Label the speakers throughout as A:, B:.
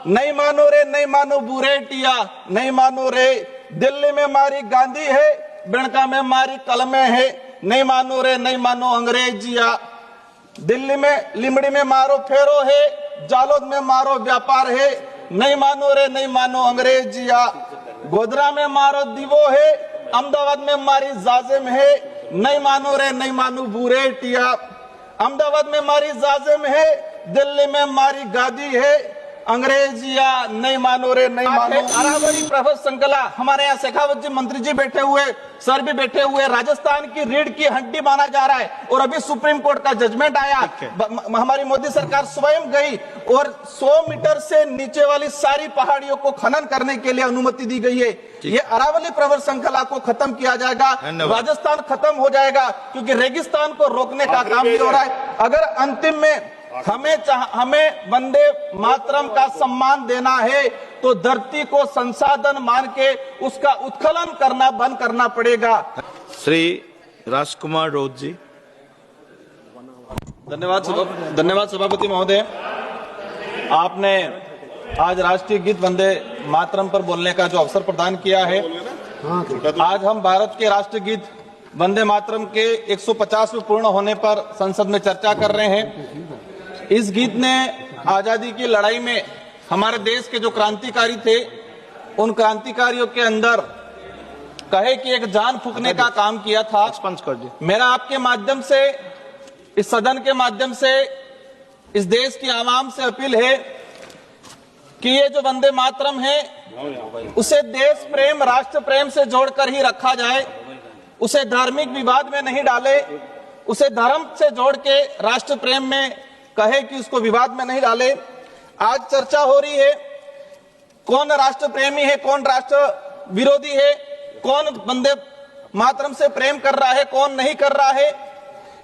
A: नहीं मानो रे नहीं मानो बुरेटिया, नहीं मानो रे दिल्ली में मारी गांधी है, बिणका में मारी कलमे है, नहीं मानो रे नहीं मानो अंग्रेजिया। दिल्ली में लिमड़ी में मारो फेरो है, जालोद में मारो व्यापार है, नहीं मानो रे नहीं मानो अंग्रेजिया। गोधरा में मारो दीवो है, अहमदाबाद में मारी जाजिम है, नहीं मानो रे नहीं मानो बुरेटिया। अहमदाबाद में मारी जाजिम है, दिल्ली में मारी गादी है, अंग्रेजिया, नहीं मानो रे नहीं मानो। अरावली प्रफुल्ल संकला, हमारे यहाँ शेखावत जी मंत्री जी बैठे हुए, सर भी बैठे हुए। राजस्थान की रीढ़ की हड्डी माना जा रहा है और अभी सुप्रीम कोर्ट का जजमेंट आया। हमारी मोदी सरकार स्वयं गई और 100 मीटर से नीचे वाली सारी पहाड़ियों को खनन करने के लिए अनुमति दी गई है। ये अरावली प्रफुल्ल संकला को खत्म किया जाएगा, राजस्थान खत्म हो जाएगा, क्योंकि रेगिस्तान को रोकने का काम भी हो रहा है। अगर अंतिम में हमें वंदे मातरम का सम्मान देना है तो धरती को संसाधन मान के उसका उत्खनन करना बंद करना पड़ेगा।
B: श्री राजकुमार रोज जी।
A: धन्यवाद सभापति महोदय। आपने आज राष्ट्रीय गीत वंदे मातरम पर बोलने का जो अवसर प्रदान किया है। आज हम भारत के राष्ट्रीय गीत वंदे मातरम के 150वें पूर्ण होने पर संसद में चर्चा कर रहे हैं। इस गीत ने आजादी की लड़ाई में हमारे देश के जो क्रांतिकारी थे, उन क्रांतिकारियों के अंदर कहे कि एक जान फूंकने का काम किया था। मेरा आपके माध्यम से, इस सदन के माध्यम से इस देश की आवाम से अपील है कि ये जो वंदे मातरम है उसे देश प्रेम, राष्ट्र प्रेम से जोड़कर ही रखा जाए, उसे धार्मिक विवाद में नहीं डाले, उसे धर्म से जोड़ के राष्ट्र प्रेम में कहे कि उसको विवाद में नहीं डाले। आज चर्चा हो रही है कौन राष्ट्र प्रेमी है, कौन राष्ट्र विरोधी है, कौन वंदे मातरम से प्रेम कर रहा है, कौन नहीं कर रहा है।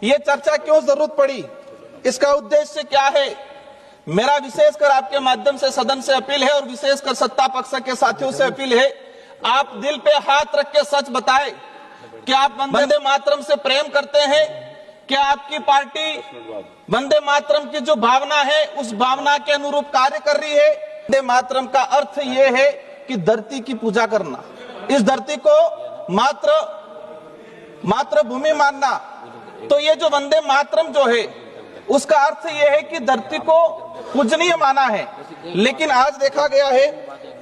A: ये चर्चा क्यों जरूरत पड़ी, इसका उद्देश्य क्या है। मेरा विशेषकर आपके माध्यम से सदन से अपील है और विशेषकर सत्ता पक्ष के साथियों से अपील है, आप दिल पे हाथ रख के सच बताएं कि आप वंदे मातरम से प्रेम करते हैं। क्या आपकी पार्टी वंदे मातरम की जो भावना है उस भावना के अनुरूप कार्य कर रही है। वंदे मातरम का अर्थ ये है कि धरती की पूजा करना, इस धरती को मात्र भूमि मानना। तो ये जो वंदे मातरम जो है उसका अर्थ ये है कि धरती को पूजनीय माना है। लेकिन आज देखा गया है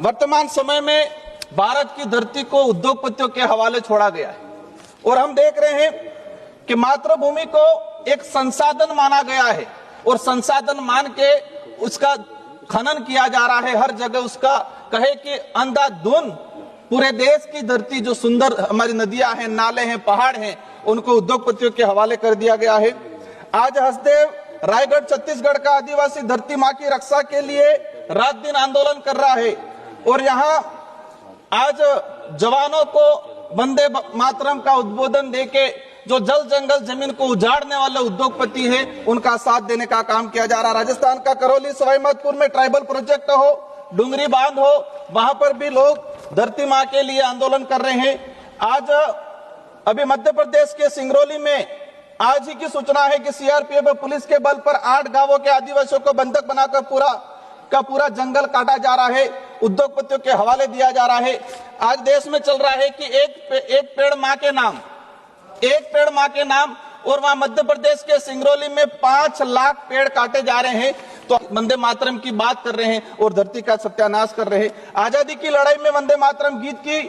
A: वर्तमान समय में भारत की धरती को उद्योगपतियों के हवाले छोड़ा गया है और हम देख रहे हैं कि मातृभूमि को एक संसाधन माना गया है और संसाधन मान के उसका खनन किया जा रहा है। हर जगह उसका कहे कि अंधाधुंध पूरे देश की धरती जो सुंदर हमारी नदियां हैं, नाले हैं, पहाड़ हैं, उनको उद्योगपतियों के हवाले कर दिया गया है। आज हसदेव रायगढ़ छत्तीसगढ़ का आदिवासी धरती माँ की रक्षा के लिए रात दिन आंदोलन कर रहा है और यहाँ आज जवानों को वंदे मातरम का उद्बोधन देके जो जल जंगल जमीन को उजाड़ने वाले उद्योगपति है उनका साथ देने का काम किया जा रहा है। राजस्थान का करौली सवाईमाधोपुर में ट्राइबल प्रोजेक्ट हो, डुंगरी बांध हो, वहां पर भी लोग धरती माँ के लिए आंदोलन कर रहे हैं। आज अभी मध्य प्रदेश के सिंगरौली में आज ही की सूचना है कि सीआरपीएफ पुलिस के बल पर 8 गांवों के आदिवासियों को बंधक बनाकर पूरा जंगल काटा जा रहा है, उद्योगपतियों के हवाले दिया जा रहा है। आज देश में चल रहा है कि एक पेड़ माँ के नाम और वहां मध्य प्रदेश के सिंगरौली में 5 लाख पेड़ काटे जा रहे हैं। तो वंदे मातरम की बात कर रहे हैं और धरती का सत्यानाश कर रहे हैं। आजादी की लड़ाई में वंदे मातरम गीत की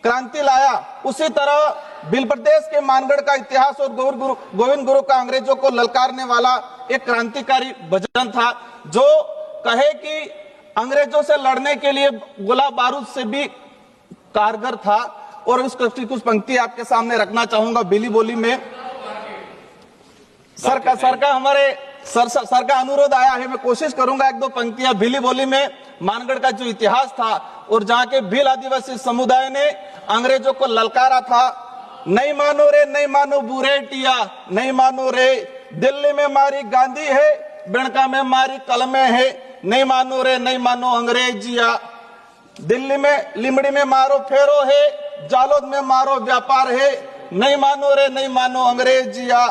A: क्रांति लाया, उसी तरह भील प्रदेश के मानगढ़ का इतिहास और गोविंद गुरु का अंग्रेजों को ललकारने वाला एक क्रांतिकारी भजन था जो कहे कि अंग्रेजों से लड़ने के लिए गोला बारूद से भी कारगर था। और उसकी कुछ पंक्ति आपके सामने रखना चाहूंगा भीली बोली में। सर का हमारे सर का अनुरोध आया है, मैं कोशिश करूंगा 1-2 पंक्तियां भीली बोली में मानगढ़ का जो इतिहास था और जहां के भील आदिवासी समुदाय ने अंग्रेजों को ललकारा था। नहीं मानो रे नहीं मानो बुरेटिया, नहीं मानो रे दिल्ली में मारी गांधी है, बिणका में मारी कलमे है, नहीं मानो रे नहीं मानो अंग्रेजिया। दिल्ली में लिमड़ी में मारो फेरो है, जालोद में मारो व्यापार है, नहीं मानो रे नहीं मानो अंग्रेजिया।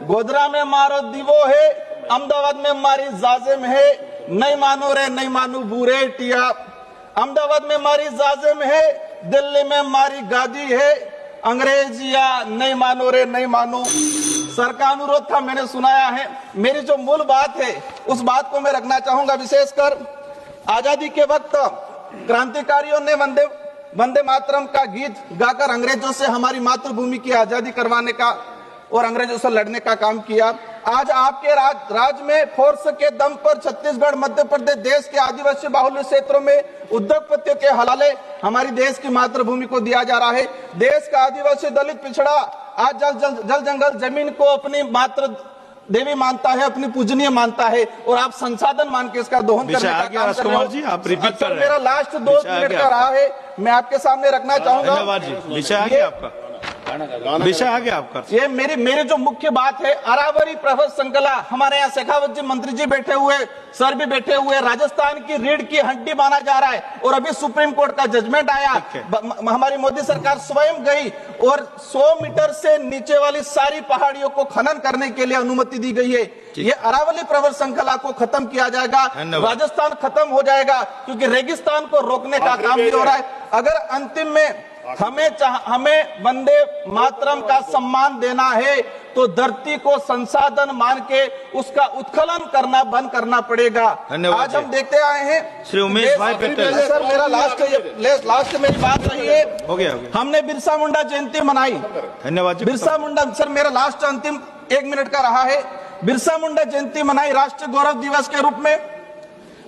A: गोधरा में मारो दीवो है, अहमदाबाद में मारी जाजिम है, नहीं मानो रे नहीं मानो बूरे टिया, अहमदाबाद में मारी जाजिम है, दिल्ली में मारी गादी है, अंग्रेजिया नहीं मानो रे नहीं मानो। सर का अनुरोध था, मैंने सुनाया है। मेरी जो मूल बात है उस बात को मैं रखना चाहूंगा। विशेषकर आजादी के वक्त क्रांतिकारियों ने वंदे मातरम का गीत गाकर अंग्रेजों से हमारी मातृभूमि की आजादी करवाने का और अंग्रेजों से लड़ने का काम किया। आज आपके राज में फोर्स के दम पर छत्तीसगढ़, मध्य प्रदेश, देश के आदिवासी बाहुल्य क्षेत्रों में उद्योगपतियों के हवाले हमारी देश की मातृभूमि को दिया जा रहा है। देश का आदिवासी, दलित, पिछड़ा आज जल जंगल जमीन को अपनी मातृ देवी मानता है, अपनी पूजनीय मानता है, और आप संसाधन मान के इसका दोहन करने का काम कर रहे हो।
B: जी, आप रिपीट कर रहे हैं।
A: मेरा लास्ट 2 मिनट का रहा है, मैं आपके सामने रखना चाहूंगा।
B: धन्यवाद जी, विषय आ गया आपका, विषय आ गया आपका।
A: ये मेरी जो मुख्य बात है, अरावरी प्रभा श्रृंखला, हमारे यहाँ शेखावत जी मंत्री जी बैठे हुए, सर भी बैठे हुए, राजस्थान की रीढ़ की हड्डी माना जा रहा है, और अभी सुप्रीम कोर्ट का जजमेंट आया, हमारी मोदी सरकार स्वयं गई और 100 मीटर से नीचे वाली सारी पहाड़ियों को खनन करने के लिए अनुमति दी गई है। ये अरावली प्रभा श्रृंखला को खत्म किया जाएगा, राजस्थान खत्म हो जाएगा, क्योंकि रेगिस्तान को रोकने का काम भी हो रहा है। अगर अंतिम में हमें वंदे मातरम का सम्मान देना है तो धरती को संसाधन मान के उसका उत्खनन करना बंद करना पड़ेगा। आज हम देखते आए हैं
B: श्री उमेश भाई पटेल।
A: सर मेरा लास्ट मेरी बात रही है, हो गया। हमने बिरसा मुंडा जयंती मनाई।
B: धन्यवाद।
A: बिरसा मुंडा, सर मेरा लास्ट अंतिम 1 मिनट का रहा है। बिरसा मुंडा जयंती मनाई राष्ट्रीय गौरव दिवस के रूप में।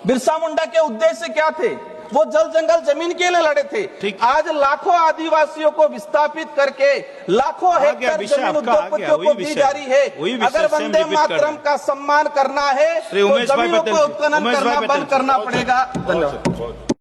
A: बिरसा मुंडा के उद्देश्य क्या थे? वो जल जंगल जमीन के लिए लड़े थे। आज लाखों आदिवासियों को विस्थापित करके लाखों हेक्टेयर जमीन उद्योगपतियों को दी जा रही है। अगर वंदे मातरम का सम्मान करना है तो जमीनों को उत्खनन करना बंद करना पड़ेगा। धन्यवाद।